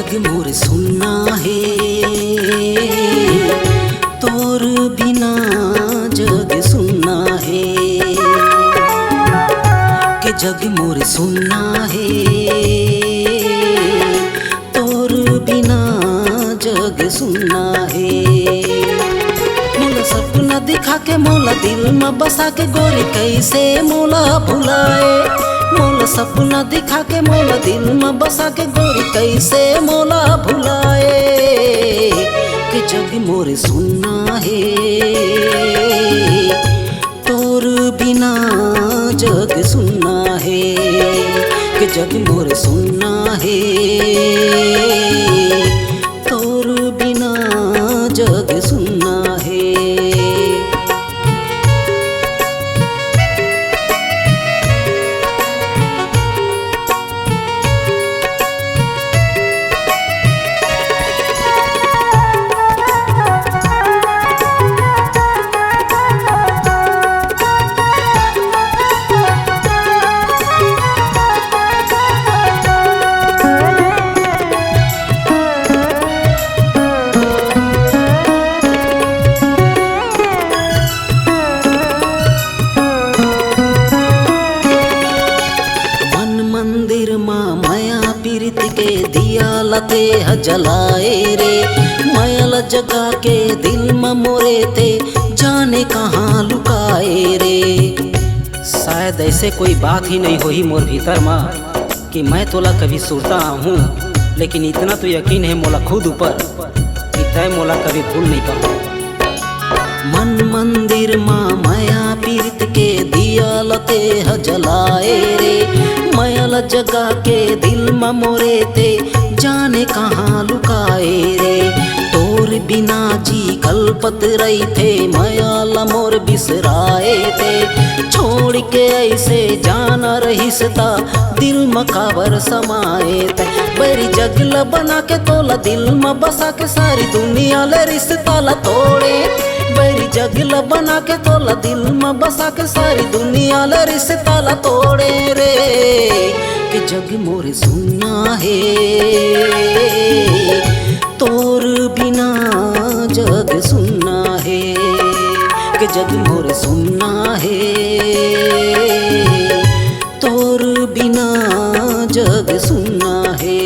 जग मोर सुनना है, तोर बिना जग सुनना है। के जग मोर सुनना है, तोर बिना जग सुनना है। मोला सपना दिखा के मोला दिल में बसा के गोरी कैसे मोला भुलाए। मोला सपना दिखा के मोला दिल में बसा के गोरी कैसे मोला भुलाए। कि जग मोर सुनना है, तोर बिना जग सुनना है। कि जग मोर सुनना है, तोर बिना जग सुनना है। पीरित के दिया लते जलाए रे। मैल जगा के दिल में मोरे ते जाने कहाँ लुकाए रे। शायद ऐसे कोई बात ही नहीं हुई मोर भीतर में कि मैं तोला कभी सुरता हूँ, लेकिन इतना तो यकीन है मोला खुद ऊपर कि तय मोला कभी भूल नहीं पाऊँ। मन मंदिर माँ माया पीरित के दिया लते जलाए रे। मैल जगा के दिल में मोरे ते जाने कहाँ लुकाए रे। तोर बिना जी कल्पत रही थे, मैल मोर बिसराए थे। छोड़ के ऐसे जाना रहिसता दिल में काबर समाए थे। बड़ी जगल बना के तोला दिल में बसा के सारी दुनिया ले रिश्ता ला तोड़े। बड़ी जगल बना के तोला दिल में बसा के सारी दुनिया ले रिश्ता ला तोड़े रे। कि जग मोर सुनना है, तोर बिना जग सुनना है। कि जग मोर सुनना है, तोर बिना जग सुनना है।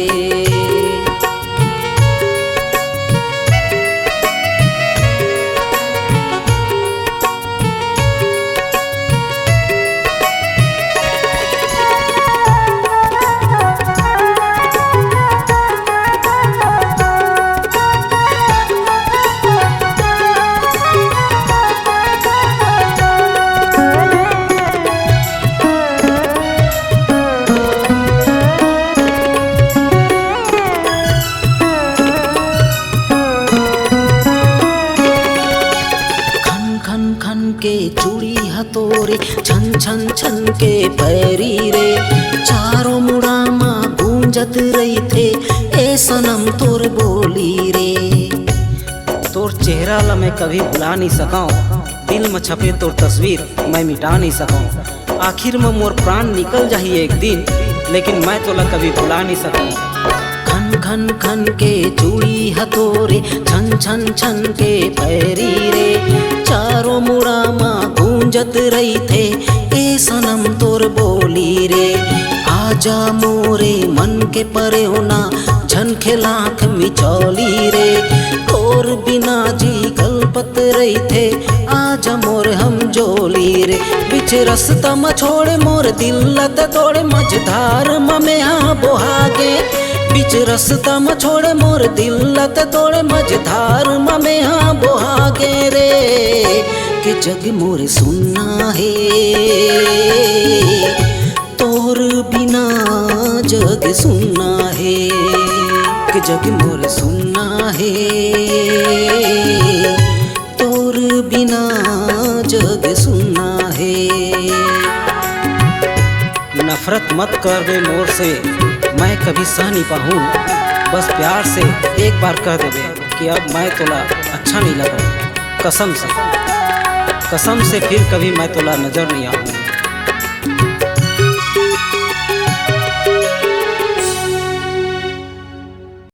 के चूड़ी हतोरे छन छन छन के पैरी रे। चारों मुड़ा माँ गूंजत रही थे ए सनम तोर बोली रे। तोर चेहरा ला मैं कभी भुला नहीं सकाऊं, दिल में छपे तोर तस्वीर मैं मिटा नहीं सकाऊं। आखिर में मोर प्राण निकल जाही एक दिन, लेकिन मैं तोला कभी भुला नहीं सकाऊं। खन खन खन के चूड़ी हथोरे छन छन छन के पैरी रे। चारों मुड़ा माँ गूंजत रही थे ए सनम तोर बोली रे। आजा मोरे मन के परे होना झनखे लाख मिचौली रे। तोर बिना जी कल्पत रही थे आजा मोर हम जोली रे। बिच रस्ता में छोड़े मोर दिल लत तोड़े मझधार में हाँ बोहागे। बिच रस्ता में छोड़े मोर दिल लत तोड़े मझधार में हाँ बोहागे रे। कि जग मोर सुनना है, तोर बिना जग सुनना है। कि जग मोर सुनना है, तोर बिना जग सुनना है। नफरत मत कर दे मोर से, मैं कभी सह नहीं पाऊँ। बस प्यार से एक बार कह दे कि अब मैं तोला अच्छा नहीं लगा। कसम से फिर कभी मैं तोला नजर नहीं आऊँ।